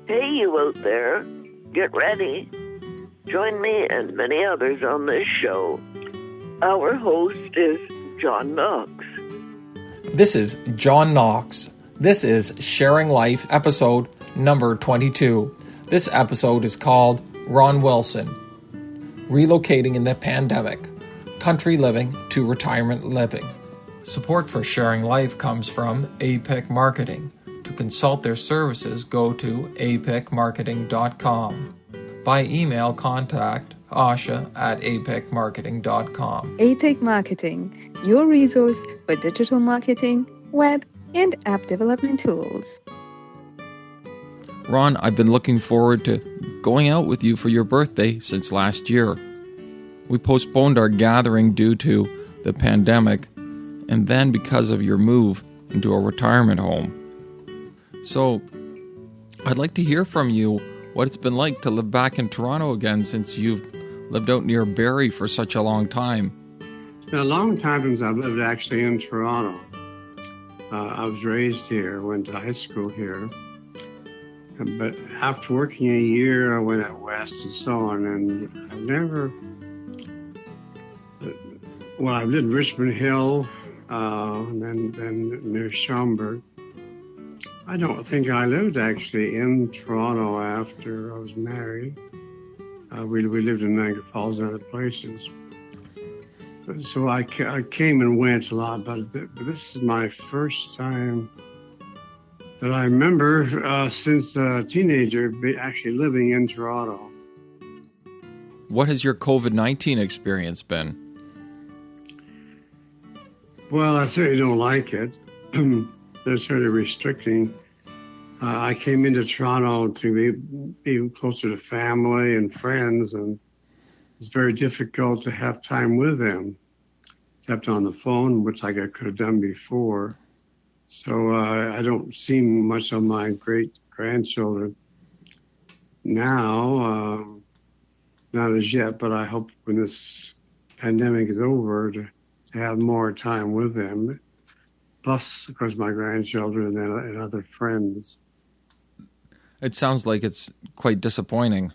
Hey, you out there, get ready. Join me and many others on this show. Our host is John Knox. This is John Knox. This is Sharing Life, episode number 22. This episode is called Ron Wilson, Relocating in the Pandemic, Country Living to Retirement Living. Support for Sharing Life comes from APIC Marketing. To consult their services, go to apicmarketing.com. By email, contact Asha at apicmarketing.com. APIC Marketing, your resource for digital marketing, web, and app development tools. Ron, I've been looking forward to going out with you for your birthday since last year. We postponed our gathering due to the pandemic, and then because of your move into a retirement home. So, I'd like to hear from you what it's been like to live back in Toronto again since you've lived out near Barrie for such a long time. It's been a long time since I've lived actually in Toronto. I was raised here, went to high school here. But after working a year, I went out west and so on, and I've never... Well, I lived in Richmond Hill, and then near Schaumburg. I don't think I lived actually in Toronto after I was married. We lived in Niagara Falls and other places. So I came and went a lot, but this is my first time that I remember since a teenager actually living in Toronto. What has your COVID-19 experience been? Well, I certainly don't like it. They're sort of restricting. I came into Toronto to be closer to family and friends, and it's very difficult to have time with them, except on the phone, which I could have done before. So I don't see much of my great-grandchildren now, not as yet, but I hope when this pandemic is over to have more time with them. Plus, of course, my grandchildren and other friends. It sounds like it's quite disappointing.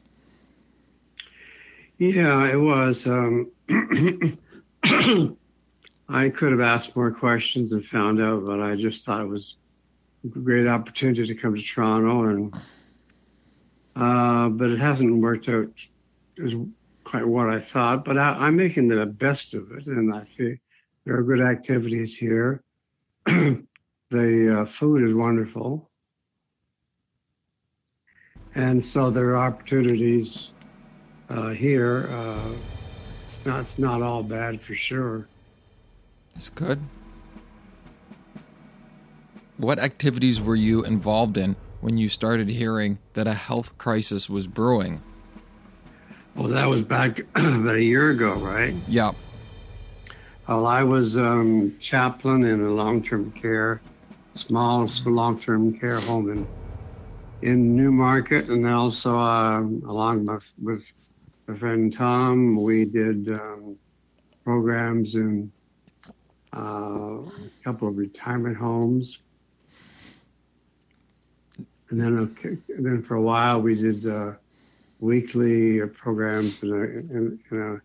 Yeah, it was. I could have asked more questions and found out, but I just thought it was a great opportunity to come to Toronto, but it hasn't worked out as quite what I thought. But I'm making the best of it, and I think there are good activities here. The food is wonderful. And so there are opportunities here. It's not all bad for sure. That's good. What activities were you involved in when you started hearing that a health crisis was brewing? Well, that was back about a year ago, right? Yeah. Well, I was chaplain in a long-term care, small long-term care home in Newmarket, and also along with my friend Tom, we did programs in a couple of retirement homes, and then for a while we did weekly programs in a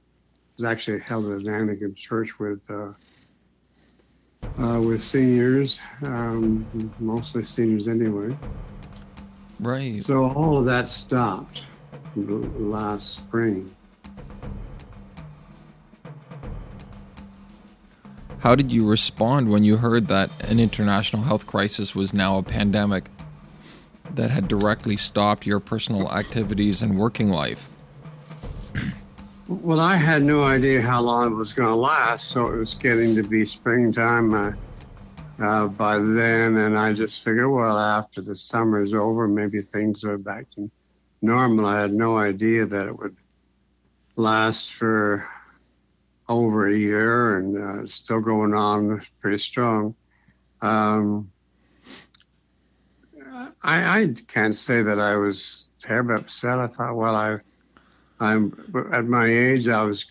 it was actually held at an Anglican church with seniors, mostly seniors anyway. Right. So all of that stopped last spring. How did you respond when you heard that an international health crisis was now a pandemic that had directly stopped your personal activities and working life? Well, I had no idea how long it was going to last, so it was getting to be springtime by then, and I just figured, well, after the summer is over, maybe things are back to normal. I had no idea that it would last for over a year, and it's still going on pretty strong. I can't say that I was terribly upset. I thought, well, I'm at my age, I was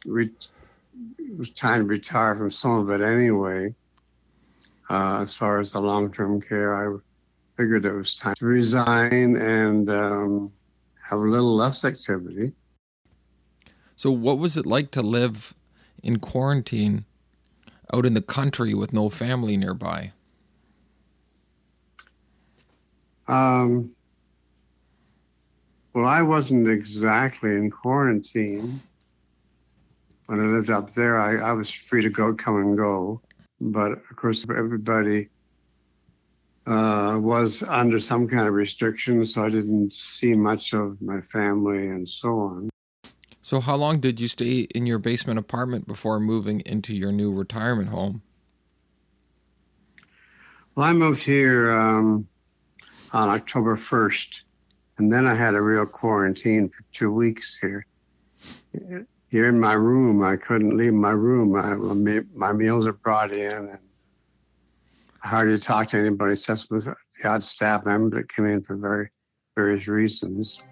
trying to retire from some of it anyway. As far as the long-term care, figured it was time to resign and have a little less activity. So what was it like to live in quarantine out in the country with no family nearby? Well, I wasn't exactly in quarantine. When I lived up there, I was free to come and go. But of course, everybody was under some kind of restriction, so I didn't see much of my family and so on. So how long did you stay in your basement apartment before moving into your new retirement home? Well, I moved here on October 1st, and then I had a real quarantine for 2 weeks here. Here in my room, I couldn't leave my room. My meals are brought in, and I hardly talk to anybody except with the odd staff member that came in for various reasons.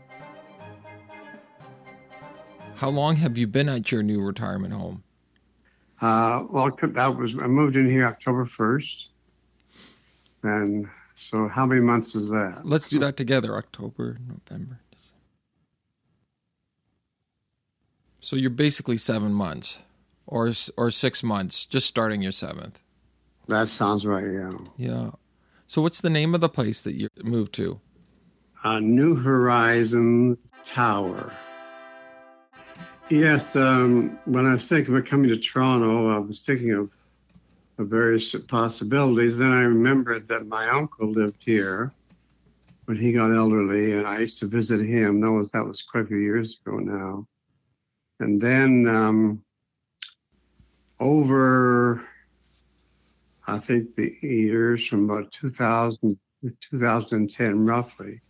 How long have you been at your new retirement home? I moved in here October 1st, and so how many months is that? Let's do that together. October, November, December. So you're basically 7 months, or 6 months, just starting your 7th. That sounds right, yeah. Yeah. So what's the name of the place that you moved to? New Horizon Tower. Yes, when I was thinking of coming to Toronto, I was thinking of various possibilities. Then I remembered that my uncle lived here when he got elderly, and I used to visit him. That was quite a few years ago now. And then over, I think, the years from about 2000 to 2010, roughly,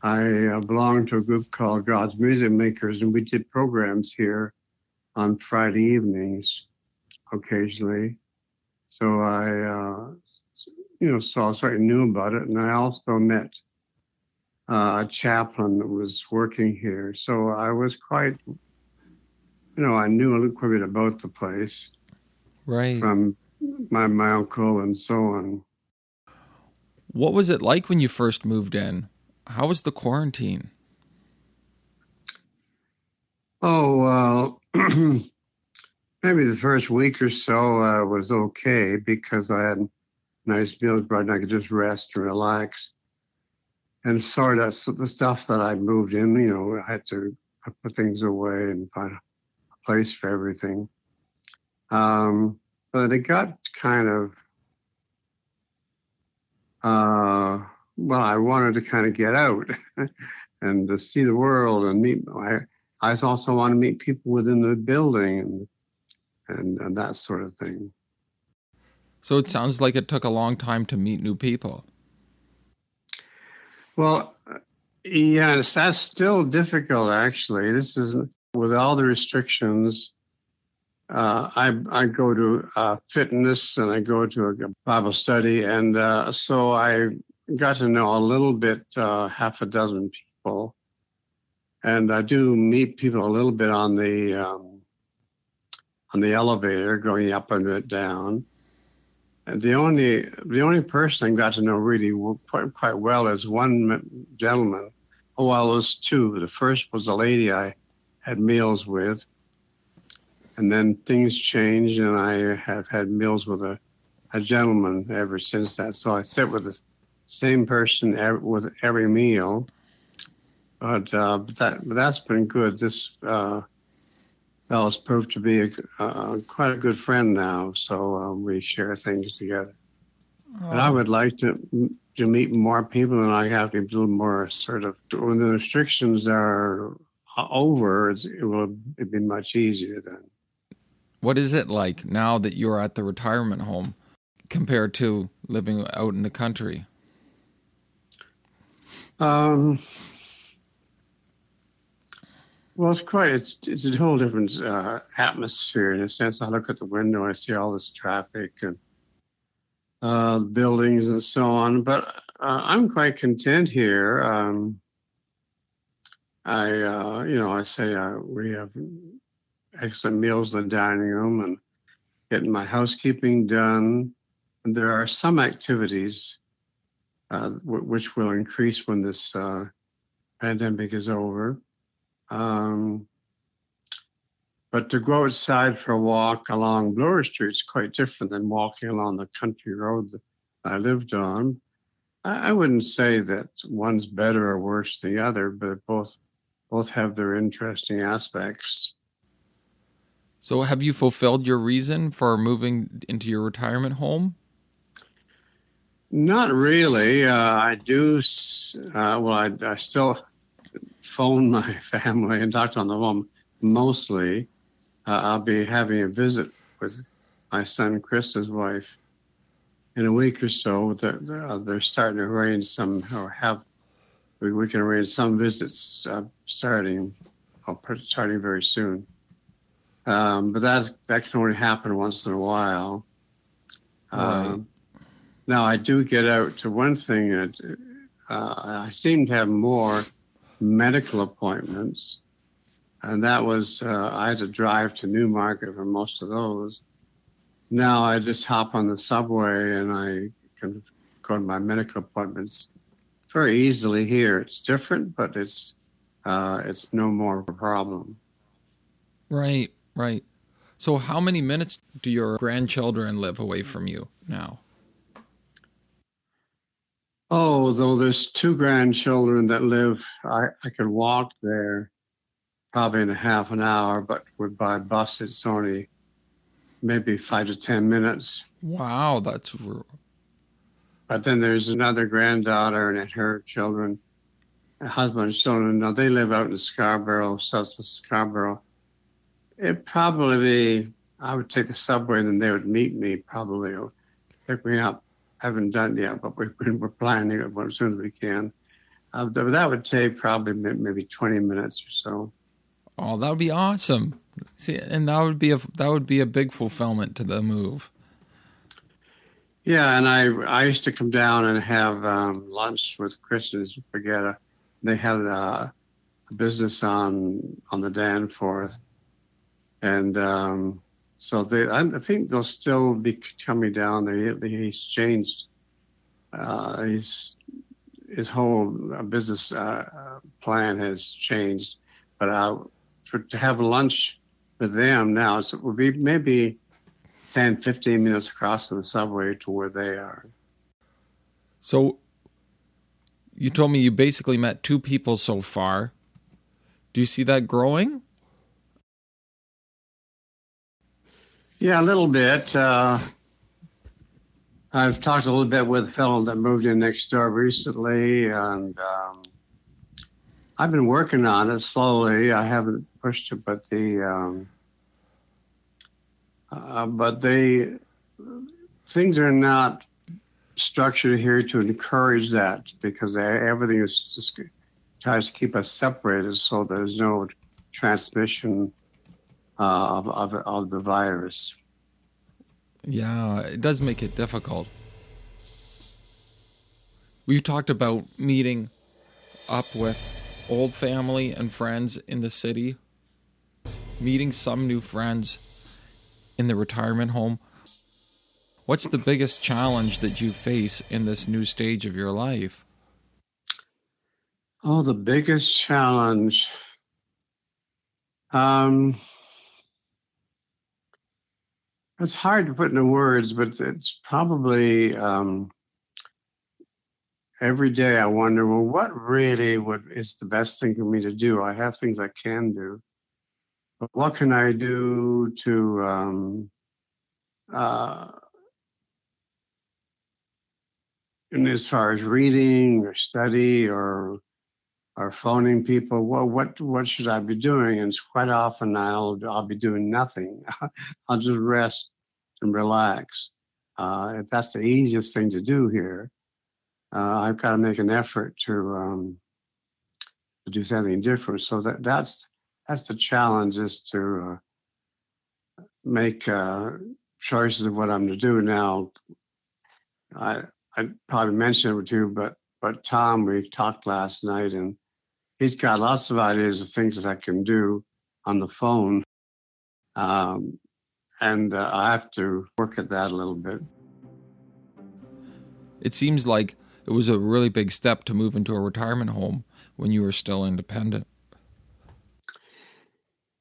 I belonged to a group called God's Music Makers, and we did programs here on Friday evenings occasionally. So I, so I sort of knew about it, and I also met a chaplain that was working here. So I was quite, I knew a little quite a bit about the place, right, from my uncle and so on. What was it like when you first moved in? How was the quarantine? Oh, well, maybe the first week or so was okay because I had nice meals brought and I could just rest and relax. And sort of the stuff that I moved in, I had to put things away and find a place for everything. But it got kind of, I wanted to kind of get out and to see the world and meet. I also want to meet people within the building and that sort of thing. So it sounds like it took a long time to meet new people. Well, yes, that's still difficult, actually. This is, with all the restrictions, I go to fitness and I go to a Bible study. And so I got to know a little bit, half a dozen people. And I do meet people a little bit on the elevator going up and down. And the only person I got to know really quite well is one gentleman. Oh, well, it was two. The first was a lady I had meals with. And then things changed, and I have had meals with a gentleman ever since that. So I sit with the same person with every meal. But that's been good. This fellow's proved to be quite a good friend now. So we share things together. Oh. But I would like to meet more people, and I have to be a little more assertive. When the restrictions are over, it'd be much easier then. What is it like now that you're at the retirement home compared to living out in the country? Well, it's a whole different atmosphere in a sense. I look at the window, I see all this traffic and buildings and so on. But I'm quite content here. We have excellent meals in the dining room and getting my housekeeping done. And there are some activities which will increase when this pandemic is over. But to go outside for a walk along Bloor Street is quite different than walking along the country road that I lived on. I wouldn't say that one's better or worse than the other, but both have their interesting aspects. So have you fulfilled your reason for moving into your retirement home? Not really. I do. I still phone my family and talk on the phone mostly. I'll be having a visit with my son Chris's wife in a week or so. They're starting to arrange some, or we can arrange some visits starting very soon. But that can only happen once in a while. Right. Now I do get out to one thing that I seem to have more medical appointments, and that was I had to drive to Newmarket for most of those. Now I just hop on the subway and I can go to my medical appointments very easily here. It's different, but it's no more of a problem. Right. So how many minutes do your grandchildren live away from you now? Oh, though there's 2 grandchildren that live, I could walk there probably in a half an hour, but by bus it's only maybe 5 to 10 minutes. Wow, But then there's another granddaughter and her children, a husband and children. Now they live out in Scarborough, south of Scarborough. It probably, I would take the subway and then they would meet me, probably pick me up. Haven't done it yet, but we're planning it as soon as we can. That would take probably maybe 20 minutes or so. Oh, that would be awesome. See, and that would be a big fulfillment to the move. Yeah, and I used to come down and have lunch with Chris and Spaghetti. They have a business on the Danforth, and so I think they'll still be coming down. He's changed. His whole business plan has changed, but to have lunch with them now, it would be maybe 10, 15 minutes across the subway to where they are. So you told me you basically met 2 people so far. Do you see that growing? Yeah, a little bit. I've talked a little bit with a fellow that moved in next door recently, and I've been working on it slowly. I haven't pushed it, but things are not structured here to encourage that, because everything is just tries to keep us separated so there's no transmission of the virus. Yeah, it does make it difficult. We talked about meeting up with old family and friends in the city, meeting some new friends in the retirement home. What's the biggest challenge that you face in this new stage of your life? Oh, the biggest challenge. It's hard to put into words, but it's probably every day I wonder, well, what really is the best thing for me to do? I have things I can do, but what can I do to and as far as reading or study or phoning people, well, what should I be doing? And quite often I'll be doing nothing. I'll just rest and relax. That's the easiest thing to do here. I've got to make an effort to do something different. So that's the challenge, is to make choices of what I'm to do now. I probably mentioned it to you, but Tom, we talked last night, and he's got lots of ideas of things that I can do on the phone. And I have to work at that a little bit. It seems like it was a really big step to move into a retirement home when you were still independent.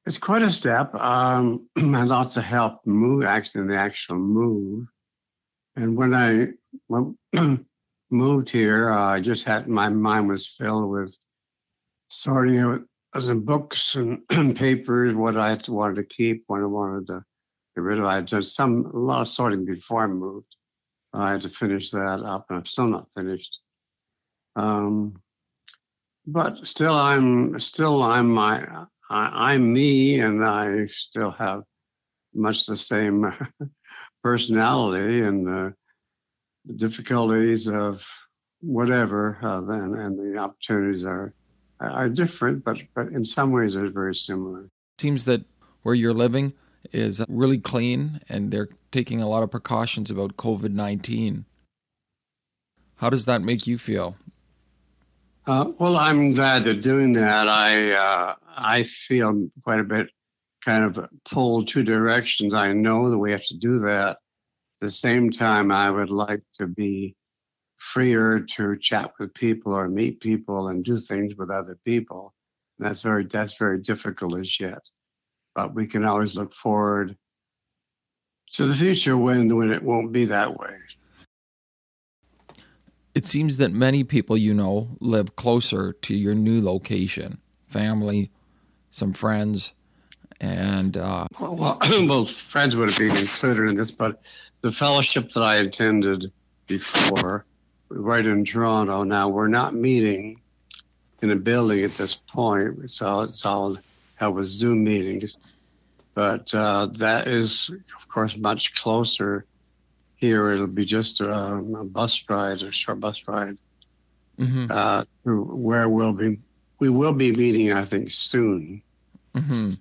It's quite a step. I had lots of help move, actually, in the actual move. And when I moved here, I just had, my mind was filled with sorting out some books and papers, what I wanted to keep, what I wanted to get rid of. I had done a lot of sorting before I moved. I had to finish that up, and I'm still not finished. But still, I'm me, and I still have much the same personality and the difficulties of whatever then, and the opportunities are different, but in some ways they're very similar. It seems that where you're living is really clean, and they're taking a lot of precautions about COVID-19. How does that make you feel? Well, I'm glad they're doing that. I feel quite a bit kind of pulled two directions. I know that we have to do that. At the same time, I would like to be freer to chat with people or meet people and do things with other people. And that's very difficult as yet. But we can always look forward to the future when it won't be that way. It seems that many people you know live closer to your new location, family, some friends, and... Well, friends would be included in this, but the fellowship that I attended before, right in Toronto, now we're not meeting in a building at this point, so it's all held with Zoom meetings, but that is, of course, much closer. Here it'll be just a bus ride, a short bus ride, to where we will be meeting, I think, soon. Mm-hmm.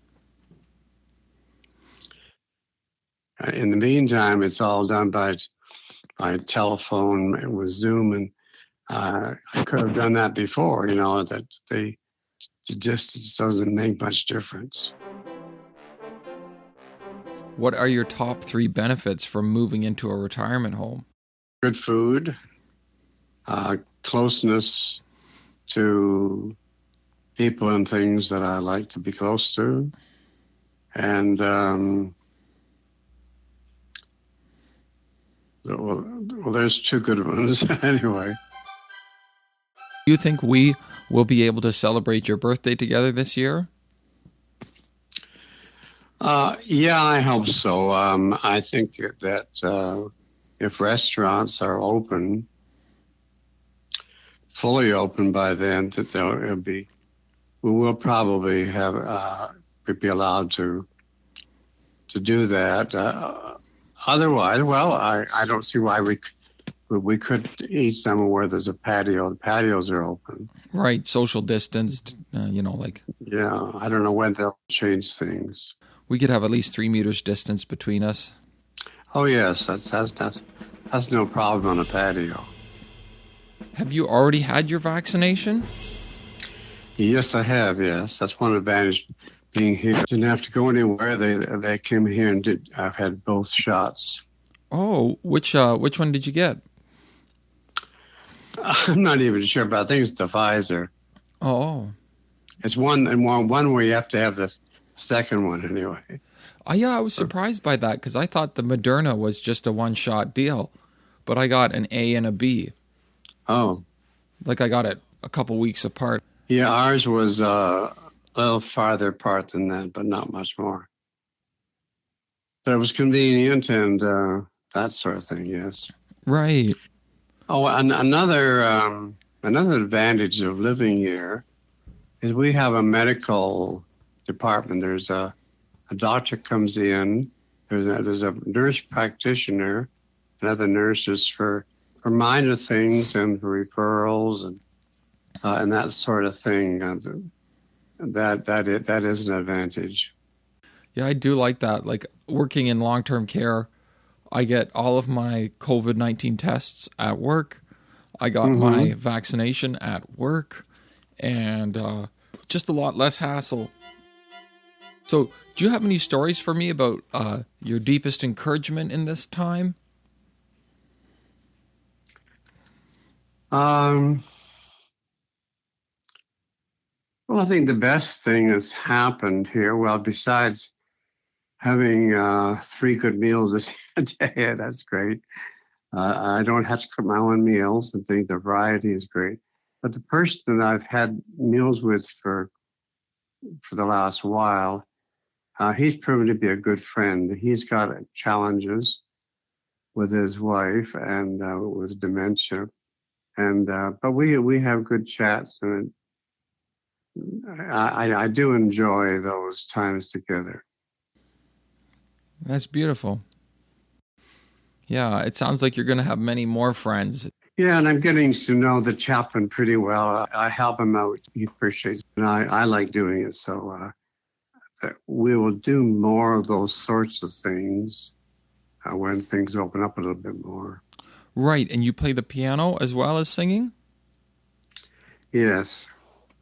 In the meantime, it's all done by telephone with Zoom, and I could have done that before. That the distance doesn't make much difference. What are your top 3 benefits from moving into a retirement home? Good food, closeness to people and things that I like to be close to, and well, there's 2 good ones anyway. Do you think we will be able to celebrate your birthday together this year? Yeah, I hope so. I think that if restaurants are fully open by then, that we will probably be allowed to do that. Otherwise, well, I don't see why we could eat somewhere where there's a patio. The patios are open. Right, social distanced, like... Yeah, I don't know when they'll change things. We could have at least 3 meters distance between us. Oh yes, that's no problem on a patio. Have you already had your vaccination? Yes, I have. Yes, that's one advantage being here. Didn't have to go anywhere. They came here and I've had both shots. Oh, which one did you get? I'm not even sure, but I think it's the Pfizer. Oh, it's one where you have to have the second one anyway. Yeah, I was surprised by that because I thought the Moderna was just a one-shot deal, but I got an A and a B. Oh. Like I got it a couple weeks apart. Yeah, ours was a little farther apart than that, but not much more. But it was convenient and that sort of thing, yes. Right. Oh, and another advantage of living here is we have a medical department. There's a doctor comes in. There's a nurse practitioner and other nurses for minor things and for referrals and that sort of thing. That is an advantage. Yeah, I do like that. Like working in long-term care, I get all of my COVID-19 tests at work. I got my vaccination at work, and just a lot less hassle. So, do you have any stories for me about your deepest encouragement in this time? Um, well, I think the best thing that's happened here, well, besides having 3 good meals a day, that's great. I don't have to cook my own meals and think the variety is great. But the person that I've had meals with for the last while, he's proven to be a good friend. He's got challenges with his wife and with dementia, and but we have good chats, and I do enjoy those times together. That's beautiful. Yeah, it sounds like you're going to have many more friends. Yeah, and I'm getting to know the chaplain pretty well. I help him out. He appreciates it, and I like doing it. So we will do more of those sorts of things when things open up a little bit more. Right, and you play the piano as well as singing? Yes.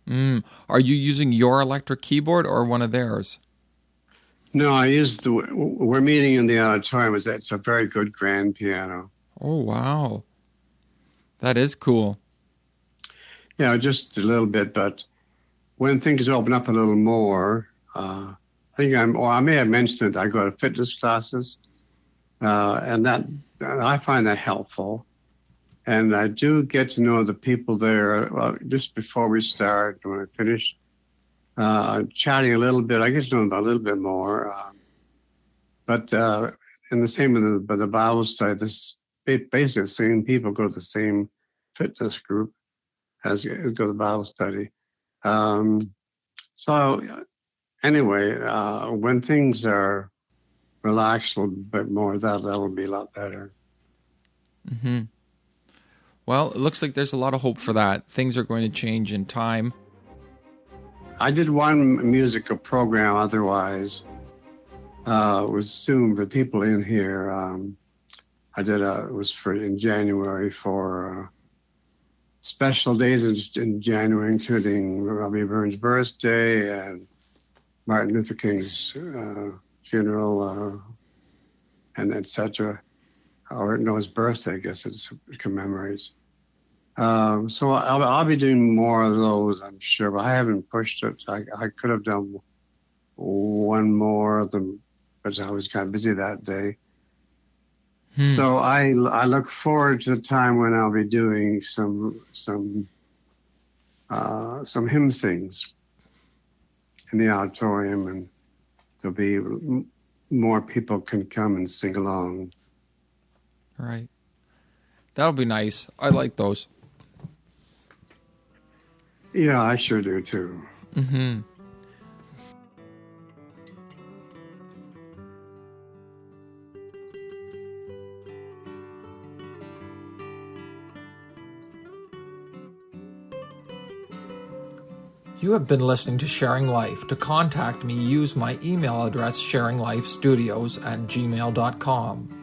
Are you using your electric keyboard or one of theirs? No, we're meeting in the auditorium. It's a very good grand piano. Oh, wow. That is cool. Yeah, just a little bit, but when things open up a little more, I may have mentioned that I go to fitness classes, and that I find that helpful. And I do get to know the people there. Well, just before we start, when I finish chatting a little bit, I get to know them a little bit more. But in the same with the Bible study, basically the same people go to the same fitness group as go to the Bible study. So anyway, when things are relaxed a little bit more, that'll be a lot better. Mm-hmm. Well, it looks like there's a lot of hope for that. Things are going to change in time. I did one musical program otherwise. It was Zoom for people in here. It was in January for special days in January, including Robbie Burns' birthday and Martin Luther King's funeral, and etc. Or no, his birthday, I guess it commemorates. So I'll be doing more of those, I'm sure, but I haven't pushed it. I could have done one more of them, but I was kind of busy that day. So I look forward to the time when I'll be doing some hymn sings in the auditorium, and there'll be more people can come and sing along. Right. That'll be nice. I like those. Yeah, I sure do too. Mm-hmm. You have been listening to Sharing Life. To contact me, use my email address, sharinglifestudios@gmail.com.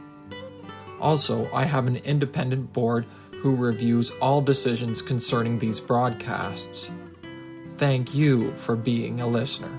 Also, I have an independent board who reviews all decisions concerning these broadcasts. Thank you for being a listener.